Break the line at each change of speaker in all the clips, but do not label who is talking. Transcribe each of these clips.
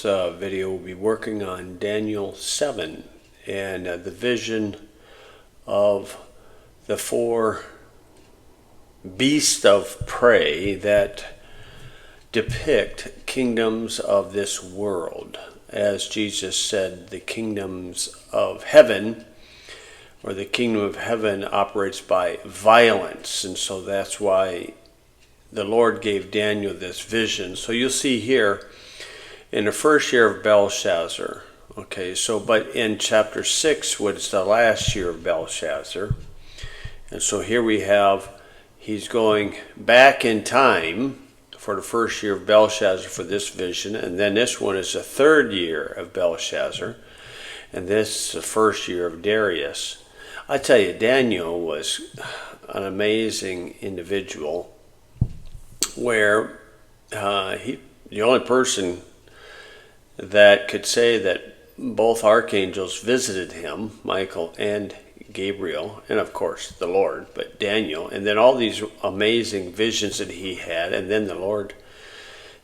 this video we'll be working on Daniel 7 and the vision of the four beasts of prey that depict kingdoms of this world. As Jesus said, the kingdoms of heaven, or the kingdom of heaven, operates by violence, and so that's why the Lord gave Daniel this vision. So you'll see here in the first year of Belshazzar, but in chapter 6, which is the last year of Belshazzar, and so here we have, he's going back in time for the first year of Belshazzar for this vision, and then this one is the third year of Belshazzar, and this is the first year of Darius. I tell you, Daniel was an amazing individual, where the only person that could say that both archangels visited him, Michael and Gabriel, and of course the Lord, but Daniel, and then all these amazing visions that he had, and then the Lord,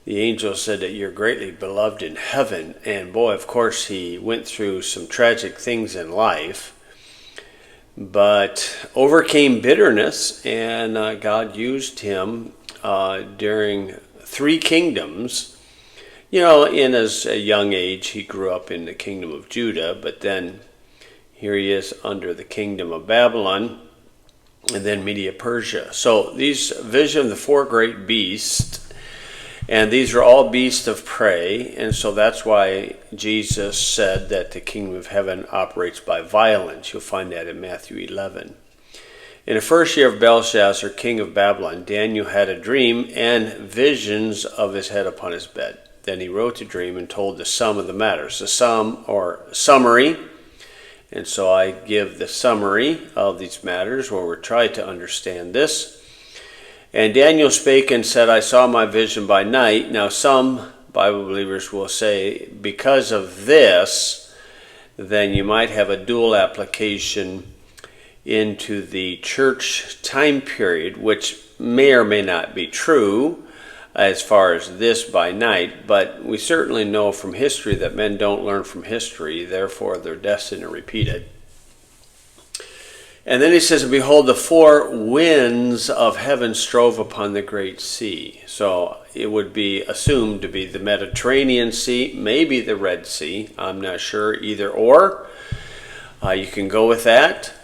the angel said that you're greatly beloved in heaven, and boy, of course he went through some tragic things in life, but overcame bitterness, and God used him during three kingdoms. In his young age, he grew up in the kingdom of Judah, but then here he is under the kingdom of Babylon, and then Media-Persia. So these vision of the four great beasts, and these are all beasts of prey, and so that's why Jesus said that the kingdom of heaven operates by violence. You'll find that in Matthew 11. In the first year of Belshazzar, king of Babylon, Daniel had a dream and visions of his head upon his bed. Then he wrote the dream and told the sum of the matters. The sum, or summary, and so I give the summary of these matters where we're trying to understand this. And Daniel spake and said, I saw my vision by night. Now some Bible believers will say, because of this, then you might have a dual application into the church time period, which may or may not be true as far as this by night, but we certainly know from history that men don't learn from history, therefore they're destined to repeat it. And then he says, behold, the four winds of heaven strove upon the great sea. So it would be assumed to be the Mediterranean Sea, maybe the Red Sea, I'm not sure, either or. You can go with that.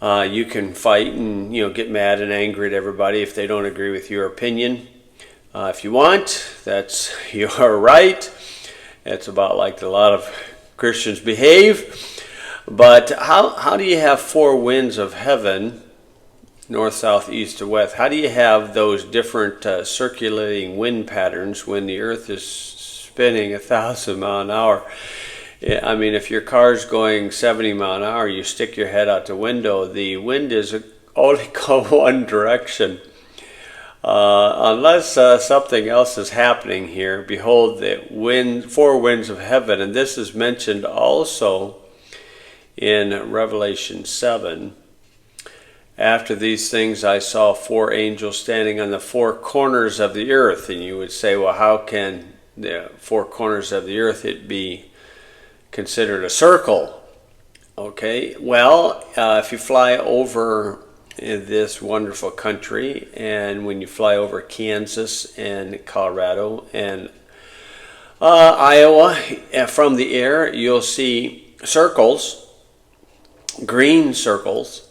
You can fight and get mad and angry at everybody if they don't agree with your opinion. If you want, that's your right. It's about like a lot of Christians behave. But how do you have four winds of heaven, north, south, east, or west? How do you have those different circulating wind patterns when the earth is spinning 1,000 miles an hour? I mean, if your car's going 70 miles an hour, you stick your head out the window, the wind is only go one direction. Unless something else is happening here, behold, the four winds of heaven, and this is mentioned also in Revelation 7. After these things I saw four angels standing on the four corners of the earth, and you would say, well, how can the four corners of the earth it be considered a circle? Okay, well, if you fly over this wonderful country, and when you fly over Kansas and Colorado and Iowa from the air, you'll see circles, green circles,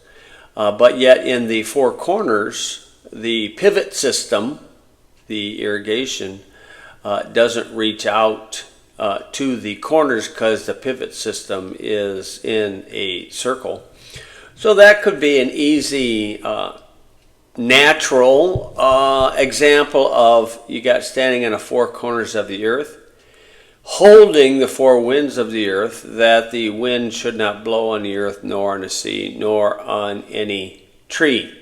but yet in the four corners, the pivot system, the irrigation, doesn't reach out to the corners because the pivot system is in a circle. So that could be an easy, natural example of you got standing in the four corners of the earth, holding the four winds of the earth, that the wind should not blow on the earth, nor on the sea, nor on any tree.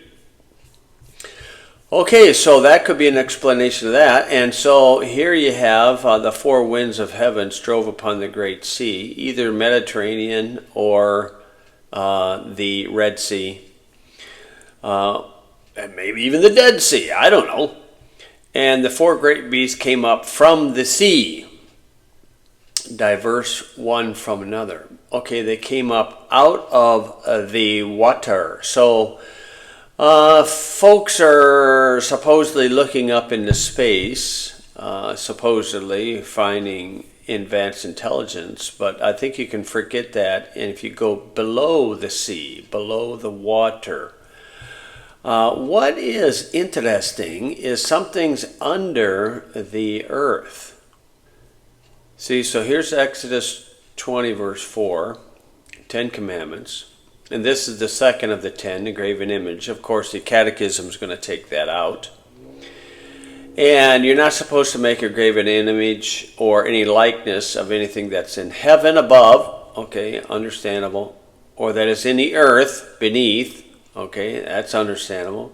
Okay, so that could be an explanation of that. And so here you have the four winds of heaven strove upon the great sea, either Mediterranean or the Red Sea, and maybe even the Dead Sea, I don't know. And the four great beasts came up from the sea. diverse one from another. Okay, they came up out of the water. So folks are supposedly looking up into space, supposedly finding advanced intelligence, but I think you can forget that. And if you go below the sea, below the water, what is interesting is something's under the earth. See, so here's Exodus 20, verse 4, 10 Commandments. And this is the second of the 10, the graven image. Of course, the Catechism is going to take that out. And you're not supposed to make a graven image or any likeness of anything that's in heaven above, okay, understandable, or that is in the earth beneath, okay, that's understandable,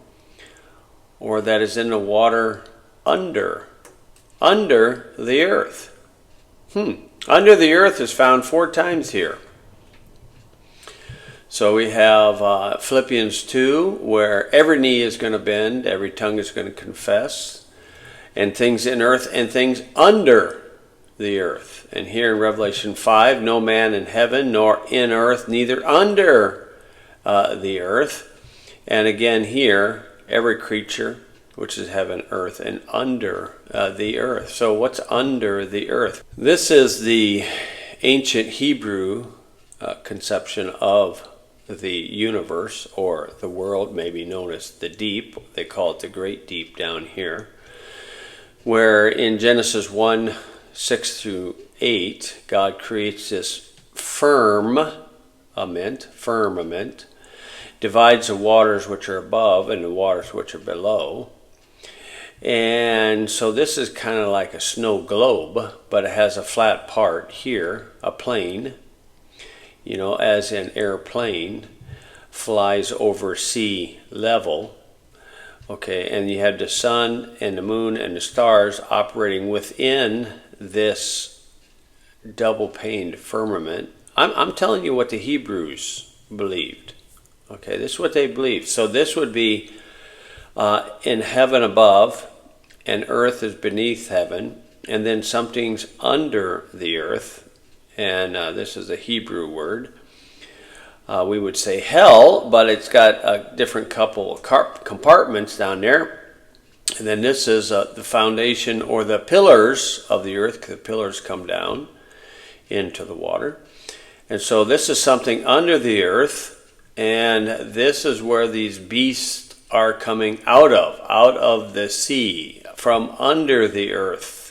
or that is in the water under the earth. Under the earth is found 4 times here. So we have Philippians 2, where every knee is going to bend, every tongue is going to confess, and things in earth and things under the earth. And here in Revelation 5, no man in heaven nor in earth, neither under the earth. And again here, every creature which is heaven, earth, and under the earth. So what's under the earth? This is the ancient Hebrew conception of the universe, or the world, maybe known as the deep. They call it the great deep down here, where in Genesis 1, 6 through 8, God creates this firmament, divides the waters which are above and the waters which are below. And so this is kind of like a snow globe, but it has a flat part here, a plane, you know, as an airplane flies over sea level. Okay, and you have the sun and the moon and the stars operating within this double-paned firmament. I'm telling you what the Hebrews believed. Okay, this is what they believed. So this would be in heaven above, and earth is beneath heaven, and then something's under the earth, and this is a Hebrew word. We would say hell, but it's got a different couple of compartments down there. And then this is the foundation, or the pillars of the earth. The pillars come down into the water. And so this is something under the earth, and this is where these beasts are coming out of the sea, from under the earth.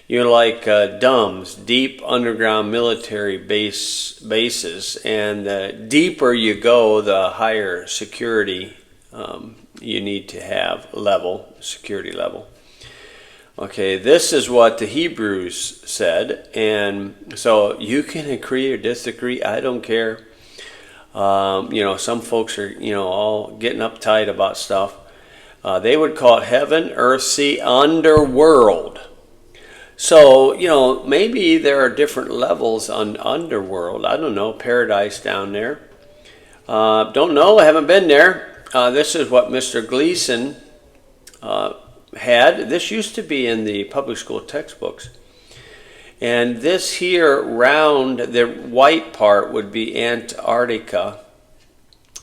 You're like DUMBs, deep underground military bases, and the deeper you go, the higher security you need to have security level. Okay, this is what the Hebrews said, and so you can agree or disagree, I don't care. Some folks are, all getting uptight about stuff. They would call it heaven, earth, sea, underworld. So, maybe there are different levels on underworld. I don't know, paradise down there. Don't know, I haven't been there. This is what Mr. Gleason had. This used to be in the public school textbooks. And this here round, the white part would be Antarctica,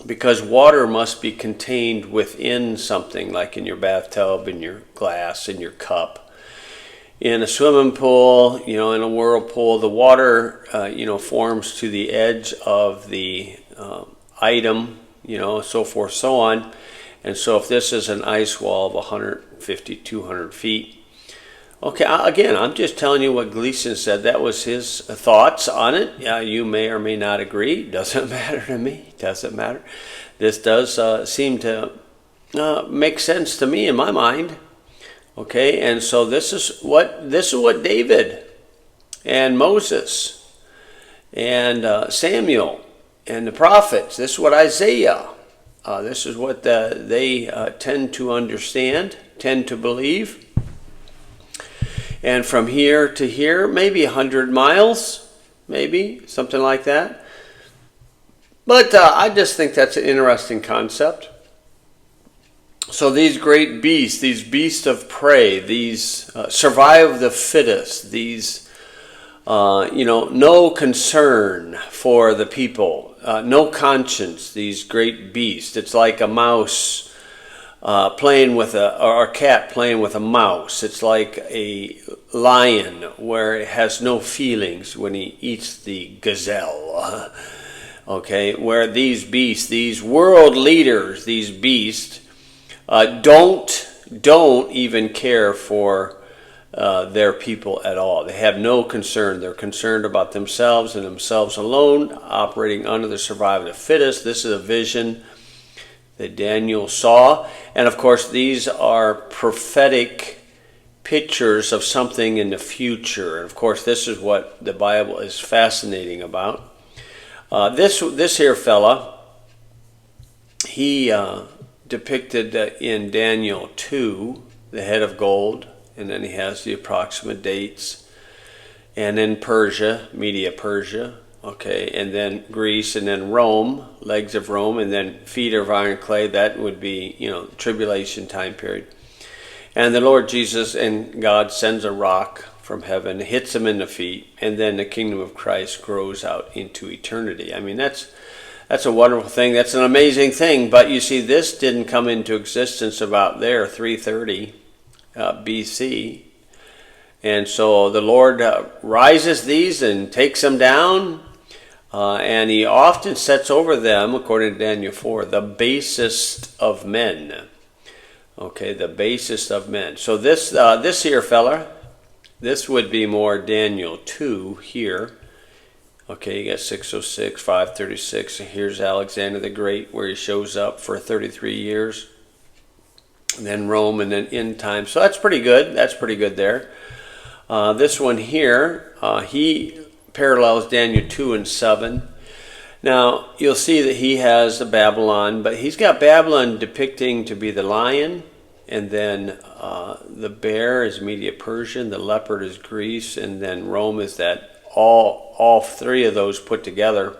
because water must be contained within something, like in your bathtub, in your glass, in your cup. In a swimming pool, in a whirlpool, the water, forms to the edge of the item, so forth, so on. And so if this is an ice wall of 150, 200 feet, okay, again, I'm just telling you what Gleason said. That was his thoughts on it. You may or may not agree. Doesn't matter to me. Doesn't matter. This does seem to make sense to me in my mind. Okay, and so this is what David and Moses and Samuel and the prophets. This is what Isaiah. This is what they tend to understand, tend to believe. And from here to here, maybe 100 miles, maybe, something like that. But I just think that's an interesting concept. So these great beasts, these beasts of prey, these survive the fittest, these no concern for the people, no conscience, these great beasts. It's like a mouse playing with or a cat playing with a mouse. It's like a lion where it has no feelings when he eats the gazelle. Okay, where these beasts, these world leaders, these beasts, don't even care for their people at all. They have no concern. They're concerned about themselves and themselves alone, operating under the survival of the fittest. This is a vision that Daniel saw. And of course, these are prophetic pictures of something in the future. And of course, this is what the Bible is fascinating about. This here fella, he depicted in Daniel 2, the head of gold, and then he has the approximate dates. And then Persia, Media Persia, okay, and then Greece, and then Rome, legs of Rome, and then feet of iron clay. That would be, tribulation time period. And the Lord Jesus and God sends a rock from heaven, hits him in the feet, and then the kingdom of Christ grows out into eternity. I mean, that's a wonderful thing. That's an amazing thing. But you see, this didn't come into existence about there, 330 BC. And so the Lord rises these and takes them down, and he often sets over them, according to Daniel 4, the basest of men. Okay, the basest of men. So this here fella, this would be more Daniel 2 here. Okay, you got 606, 536. Here's Alexander the Great, where he shows up for 33 years. And then Rome, and then end time. So that's pretty good. That's pretty good there. This one here, he parallels Daniel 2 and 7. Now, you'll see that he has the Babylon, but he's got Babylon depicting to be the lion, and then the bear is Media Persia, the leopard is Greece, and then Rome is that all three of those put together.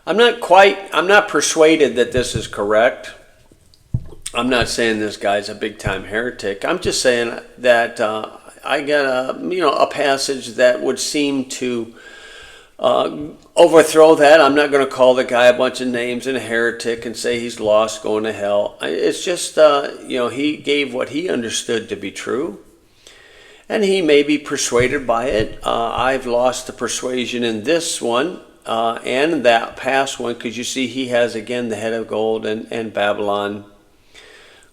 I'm not persuaded that this is correct. I'm not saying this guy's a big-time heretic. I'm just saying that I got a passage that would seem to overthrow that. I'm not going to call the guy a bunch of names and a heretic and say he's lost, going to hell. It's just, he gave what he understood to be true, and he may be persuaded by it. I've lost the persuasion in this one and that past one, because you see he has, again, the head of gold and Babylon.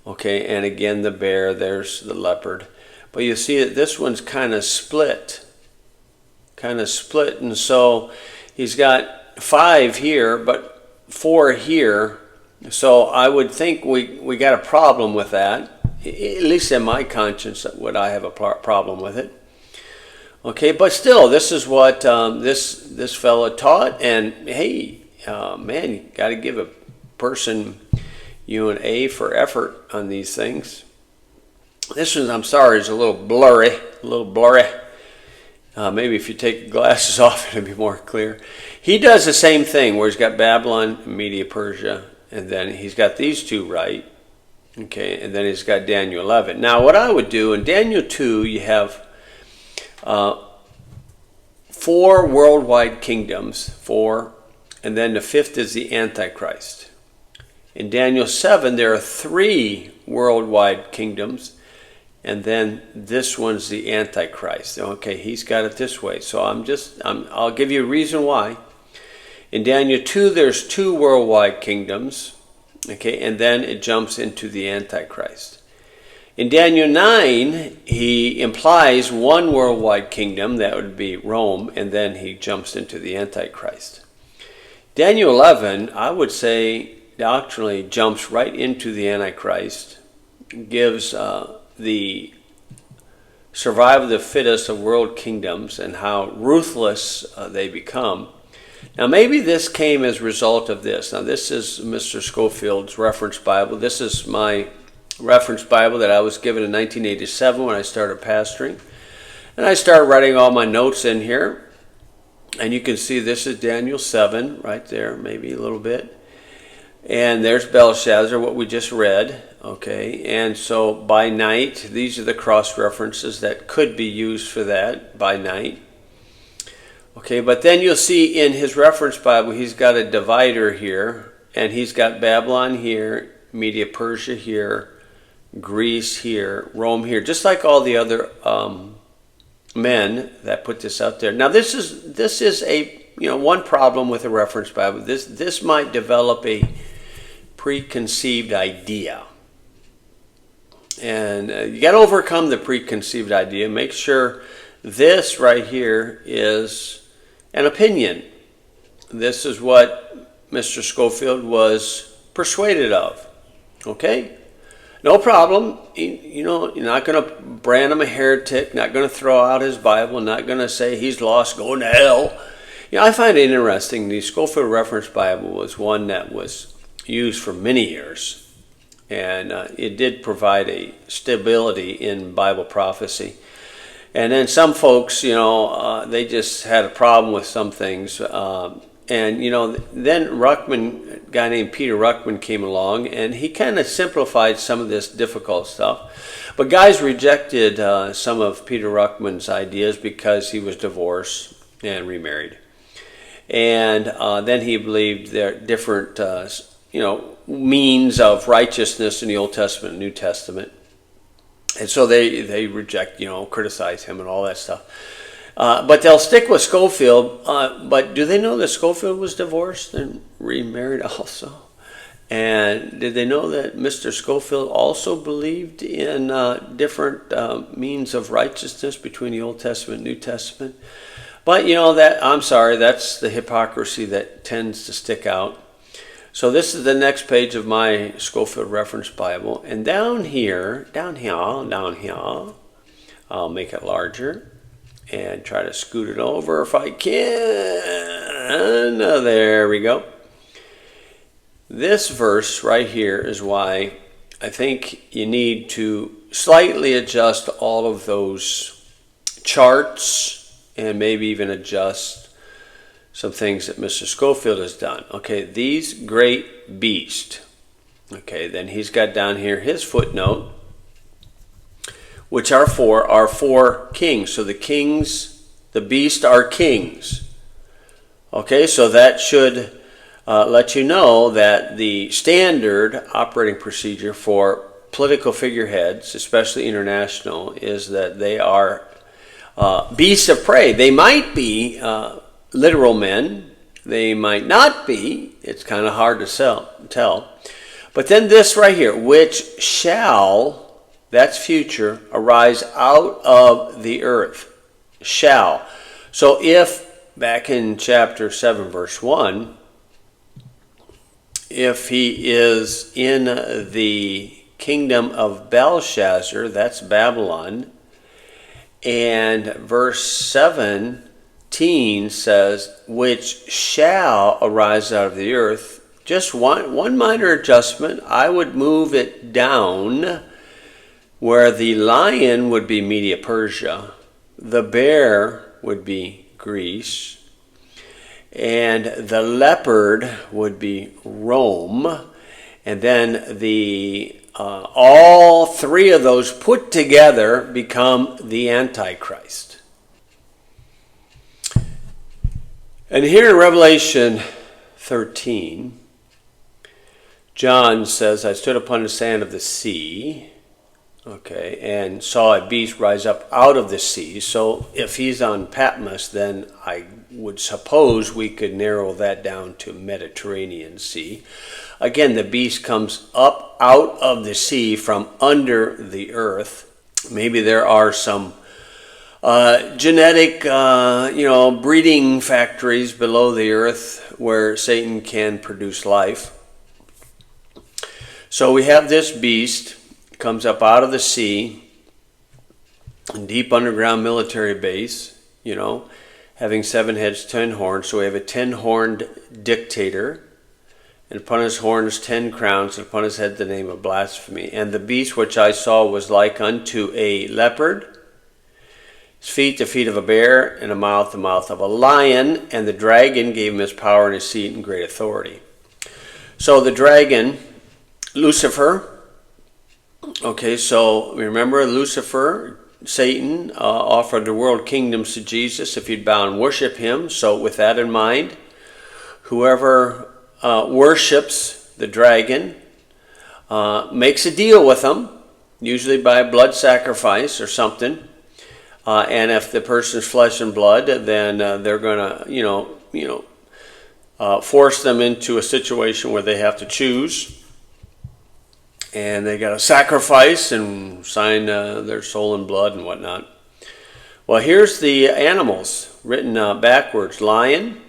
Okay, and again the bear, there's the leopard. But you see that this one's kind of split. And so he's got 5 here, but 4 here. So I would think we got a problem with that. At least in my conscience would I have a problem with it. Okay, but still, this is what this fellow taught. And hey, man, you got to give a person an A for effort on these things. This one, I'm sorry, is a little blurry. Maybe if you take the glasses off, it'll be more clear. He does the same thing where he's got Babylon, Media Persia, and then he's got these two right. Okay, and then he's got Daniel 11. Now, what I would do, in Daniel 2, you have 4 worldwide kingdoms, 4, and then the 5th is the Antichrist. In Daniel 7, there are 3 worldwide kingdoms, and then this one's the Antichrist. Okay, he's got it this way. So I'll give you a reason why. In Daniel 2, there's 2 worldwide kingdoms, okay, and then it jumps into the Antichrist. In Daniel 9, he implies 1 worldwide kingdom, that would be Rome, and then he jumps into the Antichrist. Daniel 11, I would say, doctrinally jumps right into the Antichrist, gives the survival of the fittest of world kingdoms and how ruthless they become. Now, maybe this came as a result of this. Now, this is Mr. Schofield's reference Bible. This is my reference Bible that I was given in 1987 when I started pastoring. And I started writing all my notes in here. And you can see this is Daniel 7 right there, maybe a little bit. And there's Belshazzar, what we just read, okay? And so by night, these are the cross references that could be used for that, by night. Okay, but then you'll see in his reference Bible, he's got a divider here, and he's got Babylon here, Media Persia here, Greece here, Rome here, just like all the other men that put this out there. Now, this is a one problem with a reference Bible. This might develop a preconceived idea, and you got to overcome the preconceived idea. Make sure this right here is an opinion. This is what Mr. Scofield was persuaded of. Okay? No problem. You're not going to brand him a heretic, not going to throw out his Bible, not going to say he's lost, going to hell. I find it interesting. The Scofield Reference Bible was one that was used for many years, and it did provide a stability in Bible prophecy. And then some folks, they just had a problem with some things. Then Ruckman, a guy named Peter Ruckman, came along, and he kind of simplified some of this difficult stuff. But guys rejected some of Peter Ruckman's ideas because he was divorced and remarried. And then he believed there are different, means of righteousness in the Old Testament and New Testament. And so they reject, criticize him and all that stuff. But they'll stick with Scofield. But do they know that Scofield was divorced and remarried also? And did they know that Mr. Scofield also believed in different means of righteousness between the Old Testament and New Testament? But that's the hypocrisy that tends to stick out. So this is the next page of my Scofield Reference Bible. And down here, I'll make it larger and try to scoot it over if I can. There we go. This verse right here is why I think you need to slightly adjust all of those charts and maybe even adjust some things that Mr. Scofield has done. Okay, these great beasts. Okay, then he's got down here his footnote, which are four kings. So the beasts are kings. Okay, so that should let you know that the standard operating procedure for political figureheads, especially international, is that they are beasts of prey. They might be literal men, they might not be. It's kind of hard to tell. But then this right here, which shall, that's future, arise out of the earth. Shall. So if, back in chapter 7, verse 1, if he is in the kingdom of Belshazzar, that's Babylon, and verse 17 says, which shall arise out of the earth. Just one minor adjustment. I would move it down where the lion would be Media Persia, the bear would be Greece, and the leopard would be Rome, and then all three of those put together become the Antichrist. And here in Revelation 13, John says, I stood upon the sand of the sea, and saw a beast rise up out of the sea. So if he's on Patmos, then I would suppose we could narrow that down to Mediterranean Sea. Again, the beast comes up out of the sea from under the earth. Maybe there are some genetic, breeding factories below the earth where Satan can produce life. So we have this beast comes up out of the sea, deep underground military base, having 7 heads, 10 horns. So we have a 10-horned dictator, and upon his horns 10 crowns, and upon his head the name of blasphemy. And the beast which I saw was like unto a leopard, his feet the feet of a bear, and a mouth the mouth of a lion. And the dragon gave him his power and his seat and great authority. So the dragon, Lucifer. So remember Lucifer, Satan offered the world kingdoms to Jesus if you'd bow and worship him. So with that in mind, whoever worships the dragon makes a deal with him, usually by a blood sacrifice or something. And if the person's flesh and blood, then they're going to, force them into a situation where they have to choose. And they got to sacrifice and sign their soul and blood and whatnot. Well, here's the animals written backwards. Lion,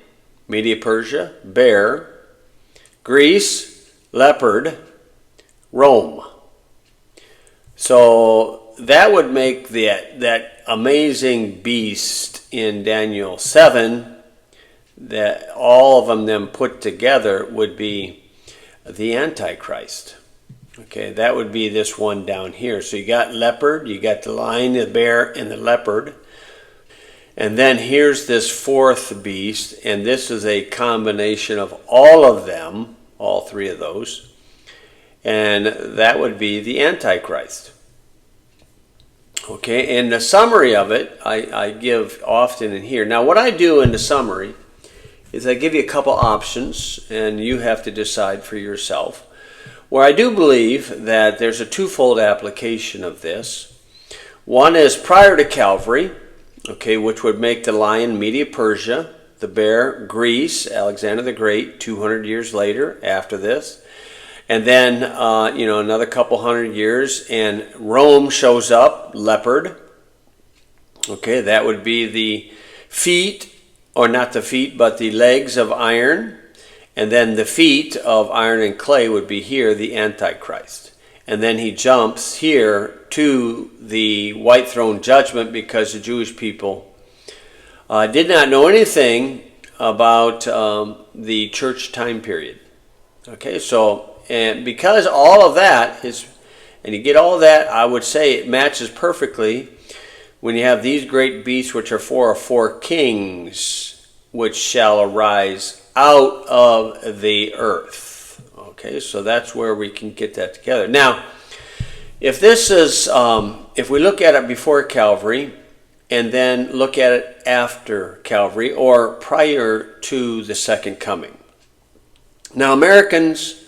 Media-Persia, bear, Greece, leopard, Rome. So that would make that amazing beast in Daniel 7, that all of them put together would be the Antichrist. Okay, that would be this one down here. So you got leopard, you got the lion, the bear, and the leopard. And then here's this fourth beast, and this is a combination of all of them, all three of those. And that would be the Antichrist. Okay, and the summary of it, I give often in here. Now what I do in the summary is I give you a couple options, and you have to decide for yourself. Where I do believe that there's a twofold application of this. One is prior to Calvary, okay, which would make the lion Media-Persia, the bear Greece, Alexander the Great, 200 years later after this. And then, another couple hundred years, and Rome shows up, leopard. Okay, that would be the feet, or not the feet, but the legs of iron. And then the feet of iron and clay would be here, the Antichrist. And then he jumps here to the white throne judgment because the Jewish people did not know anything about the church time period. Okay, so, and because all of that is, and you get all that, I would say it matches perfectly when you have these great beasts, which are four kings, which shall arise out of the earth. Okay, so that's where we can get that together. Now, if this is, if we look at it before Calvary and then look at it after Calvary or prior to the second coming. Now, Americans,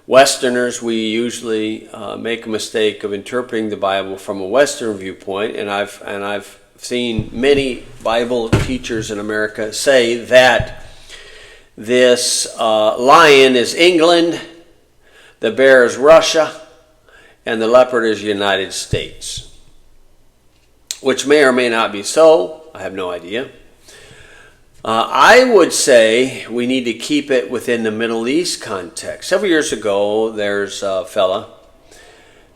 Westerners, we usually make a mistake of interpreting the Bible from a Western viewpoint, and I've seen many Bible teachers in America say that this lion is England, the bear is Russia, and the leopard is United States. Which may or may not be so. I have no idea. I would say we need to keep it within the Middle East context. Several years ago, there's a fella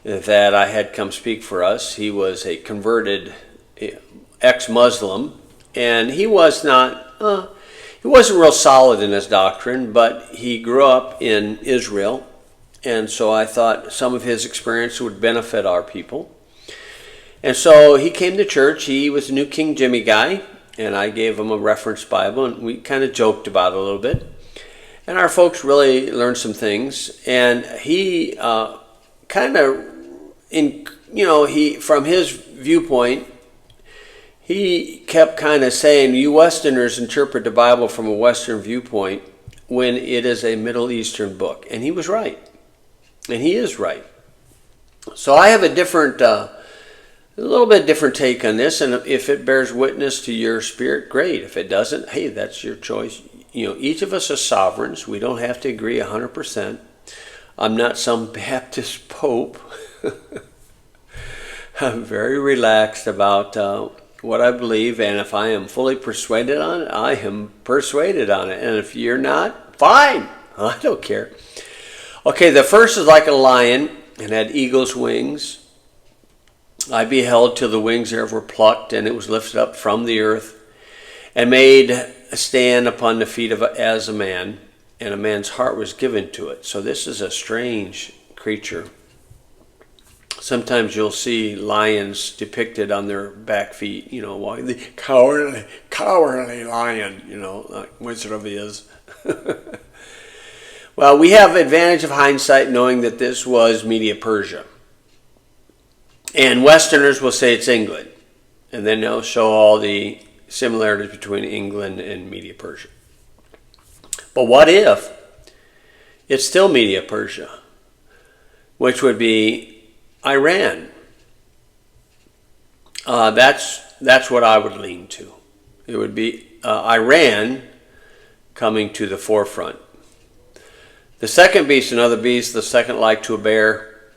that I had come speak for us. He was a converted ex-Muslim, and he wasn't real solid in his doctrine, but he grew up in Israel, and so I thought some of his experience would benefit our people. And so he came to church. He was a New King Jimmy guy, and I gave him a reference Bible, and we kind of joked about it a little bit. And our folks really learned some things, and he from his viewpoint, he kept kind of saying, you Westerners interpret the Bible from a Western viewpoint when it is a Middle Eastern book. And he was right. And he is right. So I have a little bit different take on this. And if it bears witness to your spirit, great. If it doesn't, hey, that's your choice. Each of us are sovereigns. We don't have to agree 100%. I'm not some Baptist pope. I'm very relaxed about what I believe, and if I am fully persuaded on it, I am persuaded on it. And if you're not, fine. I don't care. Okay, the first is like a lion and had eagle's wings. I beheld till the wings thereof were plucked, and it was lifted up from the earth, and made a stand upon the feet as a man, and a man's heart was given to it. So this is a strange creature. Sometimes you'll see lions depicted on their back feet, walking, the cowardly lion, like Wizard of Oz. Well, we have advantage of hindsight knowing that this was Media-Persia. And Westerners will say it's England. And then they'll show all the similarities between England and Media-Persia. But what if it's still Media-Persia, which would be Iran? That's what I would lean to. It would be Iran coming to the forefront. The second beast, another beast, the second like to a bear,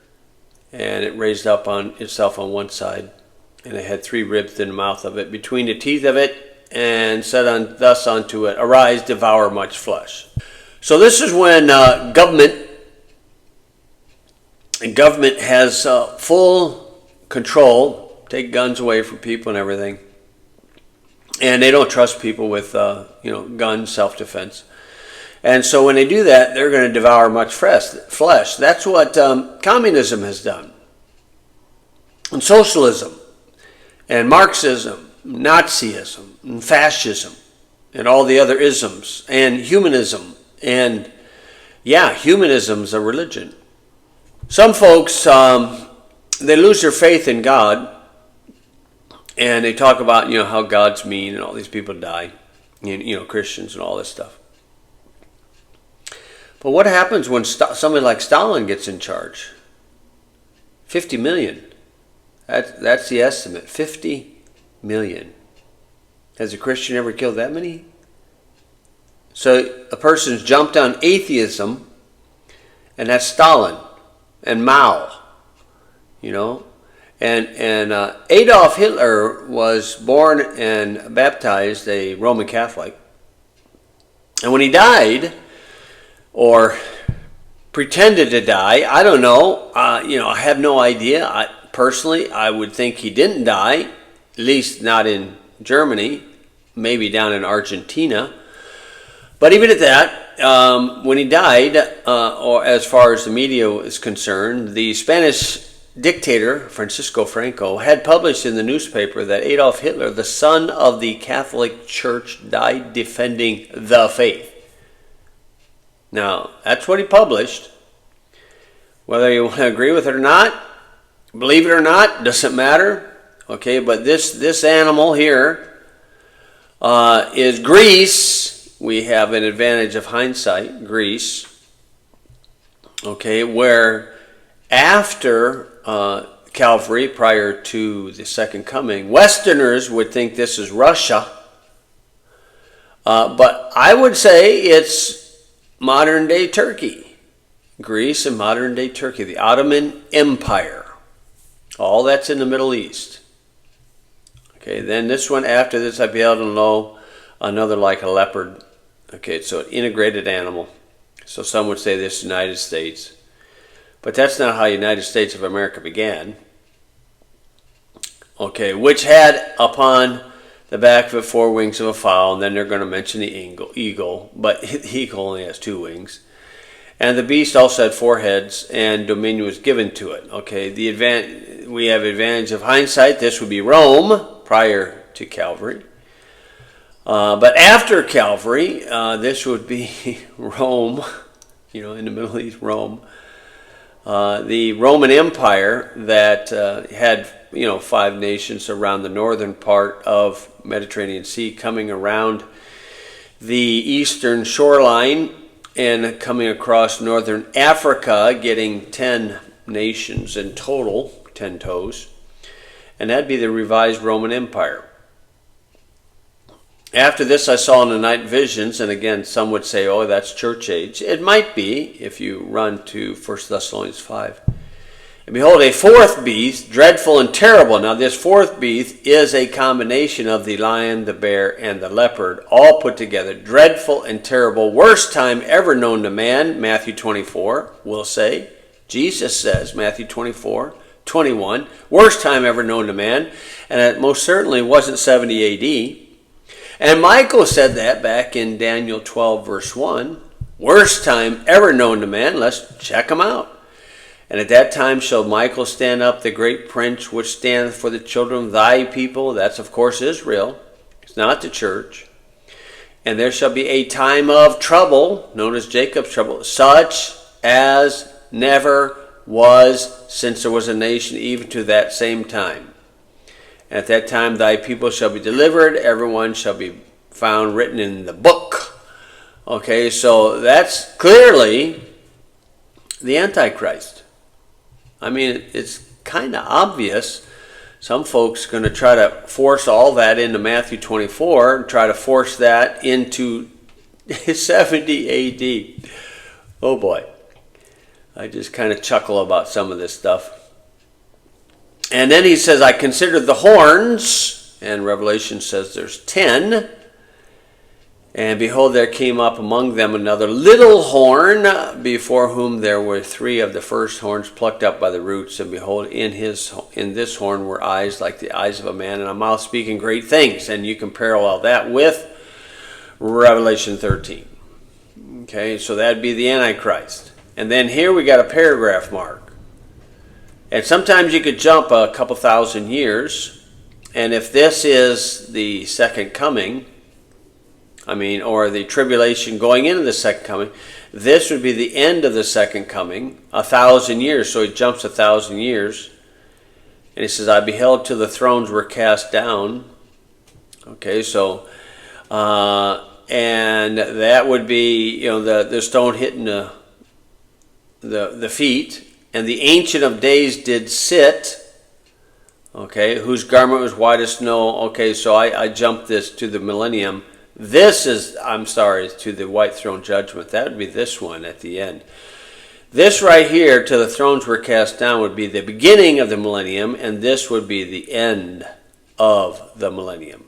and it raised up on itself on one side, and it had 3 ribs in the mouth of it, between the teeth of it, and said thus unto it, Arise, devour much flesh. So this is when government has full control, take guns away from people and everything, and they don't trust people with guns, self-defense. And so when they do that, they're going to devour much flesh. That's what communism has done, and socialism, and Marxism, Nazism, and fascism, and all the other isms, and humanism. And yeah, humanism's a religion. Some folks, they lose their faith in God, and they talk about how God's mean and all these people die, Christians and all this stuff. But what happens when somebody like Stalin gets in charge? 50 million. That's the estimate. 50 million. Has a Christian ever killed that many? So a person's jumped on atheism, and that's Stalin and Mao, And Adolf Hitler was born and baptized a Roman Catholic. And when he died, or pretended to die, I don't know. I have no idea. Personally, I would think he didn't die, at least not in Germany, maybe down in Argentina. But even at that, when he died, or as far as the media is concerned, the Spanish dictator, Francisco Franco, had published in the newspaper that Adolf Hitler, the son of the Catholic Church, died defending the faith. Now, that's what he published. Whether you want to agree with it or not, believe it or not, doesn't matter. Okay, but this animal here is Greece. We have an advantage of hindsight, Greece. Okay, where after Calvary, prior to the second coming, Westerners would think this is Russia. But I would say it's modern-day Turkey. Greece and modern-day Turkey, the Ottoman Empire. All that's in the Middle East. Okay, then this one, after this, I beheld and lo, another like a leopard. Okay, so an integrated animal. So some would say this is the United States. But that's not how the United States of America began. Okay, which had upon the back of it 4 wings of a fowl, and then they're going to mention the eagle, but the eagle only has 2 wings. And the beast also had 4 heads, and dominion was given to it. Okay, we have advantage of hindsight. This would be Rome prior to Calvary. But after Calvary, this would be Rome, in the Middle East, Rome. The Roman Empire that had 5 nations around the northern part of Mediterranean Sea, coming around the eastern shoreline and coming across northern Africa, getting 10 nations in total, 10 toes, and that'd be the revised Roman Empire. After this I saw in the night visions, and again some would say, oh, that's church age. It might be if you run to 1 Thessalonians 5. And behold, a 4th beast, dreadful and terrible. Now this 4th beast is a combination of the lion, the bear, and the leopard, all put together. Dreadful and terrible, worst time ever known to man, Matthew 24 will say. Jesus says, Matthew 24:21, worst time ever known to man, and it most certainly wasn't 70 A.D., and Michael said that back in Daniel 12, verse 1. Worst time ever known to man. Let's check him out. And at that time shall Michael stand up, the great prince, which standeth for the children of thy people. That's, of course, Israel. It's not the church. And there shall be a time of trouble, known as Jacob's trouble, such as never was since there was a nation, even to that same time. At that time thy people shall be delivered, everyone shall be found written in the book. Okay, so that's clearly the Antichrist. I mean, it's kind of obvious. Some folks are going to try to force all that into Matthew 24 and try to force that into 70 AD. Oh boy. I just kind of chuckle about some of this stuff. And then he says, I considered the horns, and Revelation says there's 10. And behold, there came up among them another little horn, before whom there were 3 of the first horns plucked up by the roots. And behold, in this horn were eyes like the eyes of a man, and a mouth speaking great things. And you can parallel that with Revelation 13. Okay, so that'd be the Antichrist. And then here we got a paragraph mark. And sometimes you could jump a couple thousand years, and if this is the second coming, or the tribulation going into the second coming, this would be the end of the second coming, 1,000 years. So he jumps 1,000 years, and he says, I beheld till the thrones were cast down. Okay, so, and that would be, the stone hitting the feet. And the Ancient of Days did sit, okay, whose garment was white as snow. Okay, so I jumped this to the millennium. This is, to the white throne judgment. That would be this one at the end. This right here, till the thrones were cast down, would be the beginning of the millennium, and this would be the end of the millennium.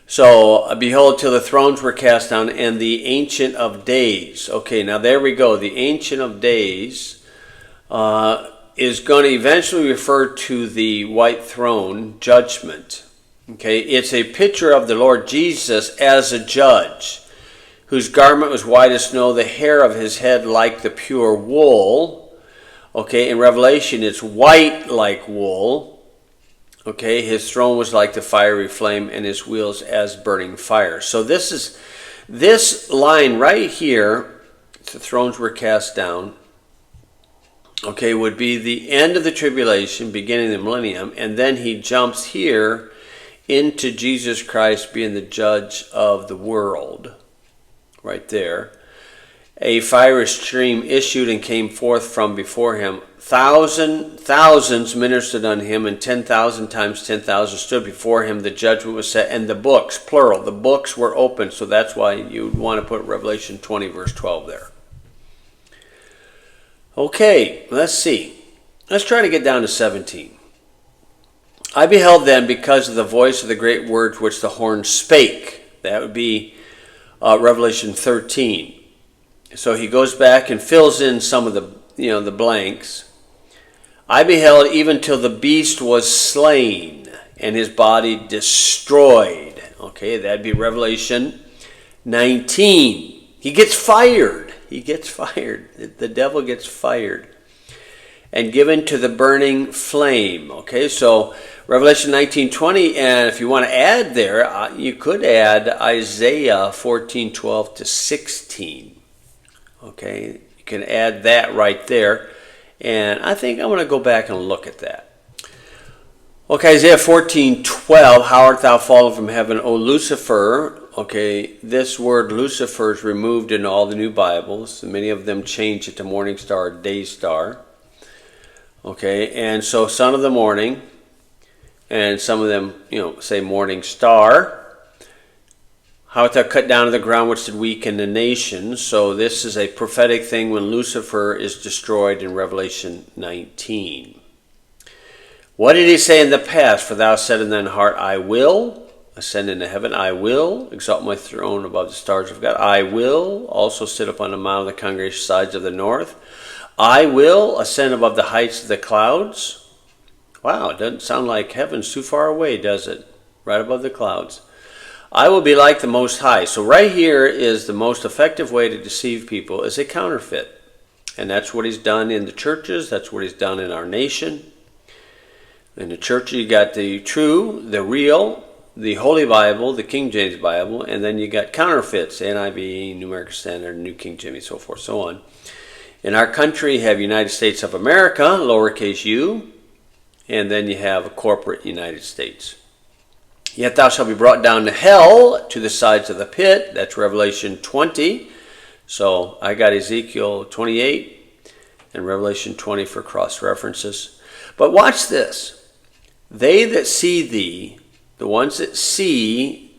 So, behold, till the thrones were cast down, and the Ancient of Days. Okay, now there we go. The Ancient of Days is going to eventually refer to the white throne judgment. Okay, it's a picture of the Lord Jesus as a judge, whose garment was white as snow, the hair of his head like the pure wool. Okay, in Revelation, it's white like wool. Okay, his throne was like the fiery flame, and his wheels as burning fire. So this line right here, the thrones were cast down, okay, would be the end of the tribulation, beginning of the millennium, and then he jumps here into Jesus Christ being the judge of the world, right there. A fiery stream issued and came forth from before him. Thousands ministered unto him, and 10,000 times 10,000 stood before him. The judgment was set, and the books, plural, the books were open. So that's why you would want to put Revelation 20, verse 12 there. Okay, let's see. Let's try to get down to 17. I beheld then, because of the voice of the great words which the horn spake. That would be Revelation 13. So he goes back and fills in some of the blanks. I beheld even till the beast was slain and his body destroyed. Okay, that'd be Revelation 19. He gets fired. The devil gets fired and given to the burning flame. Okay, so Revelation 19:20, and if you want to add there, you could add Isaiah 14:12 to 16. Okay, you can add that right there. And I think I'm going to go back and look at that. Okay, Isaiah 14:12, how art thou fallen from heaven, O Lucifer? Okay, this word Lucifer is removed in all the new Bibles. Many of them change it to morning star, day star. Okay, and so son of the morning, and some of them, say morning star. How art thou cut down to the ground, which did weaken the nations? So this is a prophetic thing when Lucifer is destroyed in Revelation 19. What did he say in the past? For thou said in thine heart, I will ascend into heaven. I will exalt my throne above the stars of God. I will also sit upon the mount of the congregation sides of the north. I will ascend above the heights of the clouds. Wow, it doesn't sound like heaven's too far away, does it? Right above the clouds. I will be like the Most High. So right here is the most effective way to deceive people is a counterfeit. And that's what he's done in the churches. That's what he's done in our nation. In the church, you got the true, the real, the Holy Bible, the King James Bible, and then you got counterfeits, NIV, New American Standard, New King James, so forth, so on. In our country, you have United States of America, lowercase u, and then you have a corporate United States. Yet thou shalt be brought down to hell, to the sides of the pit. That's Revelation 20. So I got Ezekiel 28 and Revelation 20 for cross-references. But watch this. They that see thee, the ones that see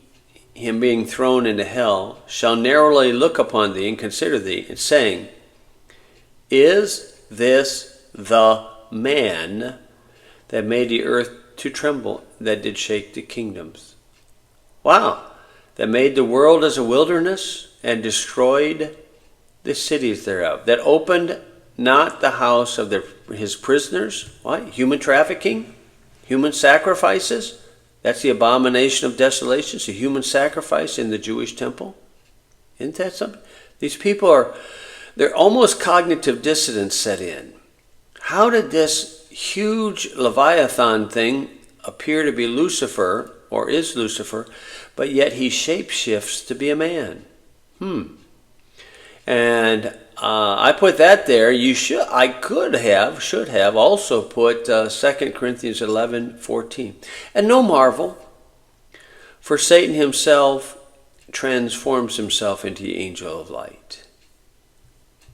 him being thrown into hell, shall narrowly look upon thee and consider thee, and saying, Is this the man that made the earth to tremble, that did shake the kingdoms? Wow. That made the world as a wilderness, and destroyed the cities thereof, that opened not the house of his prisoners. What? Human trafficking? Human sacrifices? That's the abomination of desolation. It's a human sacrifice in the Jewish temple. Isn't that something? These people they're almost cognitive dissonance set in. How did this huge Leviathan thing appear to be Lucifer, or is Lucifer, but yet he shapeshifts to be a man? And I put that there. Should have also put 2 Corinthians 11:14. And no marvel, for Satan himself transforms himself into the angel of light.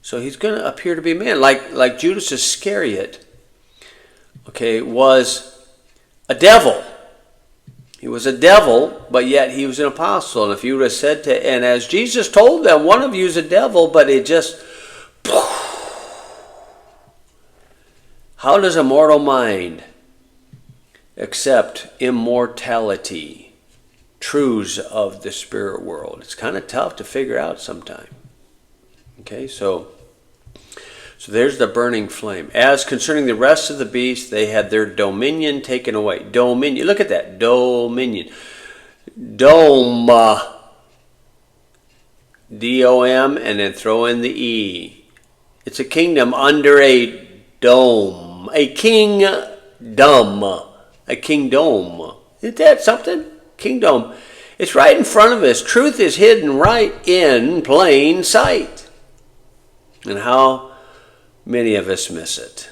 So he's going to appear to be a man, like Judas Iscariot. Was a devil. He was a devil, but yet he was an apostle. And if you would have said and as Jesus told them, one of you is a devil, but it just, how does a mortal mind accept immortality, truths of the spirit world? It's kind of tough to figure out sometime. So there's the burning flame. As concerning the rest of the beasts, they had their dominion taken away. Dominion. Look at that. Dominion. Dome. D-O-M, and then throw in the E. It's a kingdom under a dome. A kingdom. A kingdom. Isn't that something? Kingdom. It's right in front of us. Truth is hidden right in plain sight. And how many of us miss it?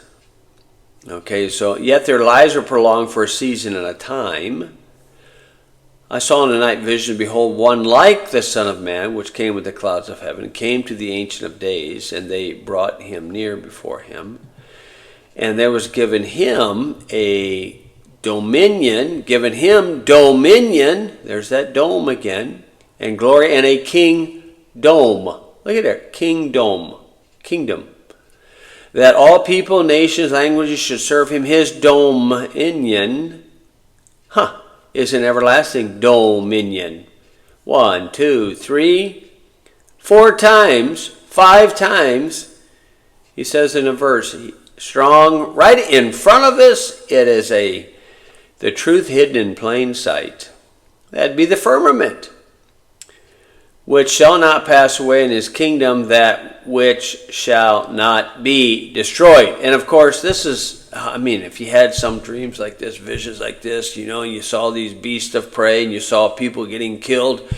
So yet their lives are prolonged for a season and a time. I saw in the night vision, behold, one like the Son of Man, which came with the clouds of heaven, came to the Ancient of Days, and they brought him near before him. And there was given him a dominion, there's that dome again, and glory, and a kingdom. Look at there, kingdom, that all people, nations, languages should serve him. His dominion, is an everlasting dominion. 1, 2, 3, 4 times, 5 times, he says in a verse, strong, right in front of us, it is the truth hidden in plain sight. That'd be the firmament, which shall not pass away, in his kingdom that which shall not be destroyed. And of course, this is, if you had some dreams like this, visions like this, you saw these beasts of prey, and you saw people getting killed,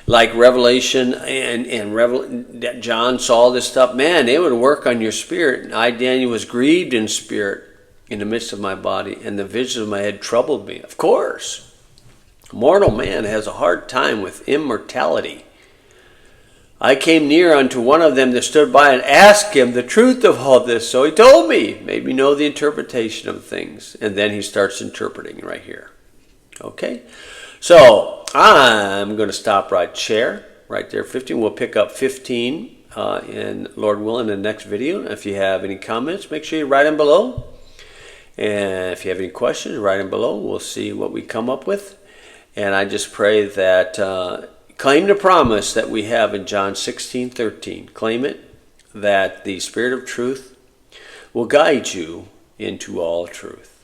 like Revelation, and John saw this stuff, man, it would work on your spirit. And I, Daniel, was grieved in spirit in the midst of my body, and the vision of my head troubled me. Of course, mortal man has a hard time with immortality. I came near unto one of them that stood by and asked him the truth of all this. So he told me, made me know the interpretation of things. And then he starts interpreting right here. So I'm going to stop right there, 15. We'll pick up 15 in Lord willing in the next video. If you have any comments, make sure you write them below. And if you have any questions, write them below. We'll see what we come up with. And I just pray that claim the promise that we have in John 16:13. Claim it, that the Spirit of truth will guide you into all truth.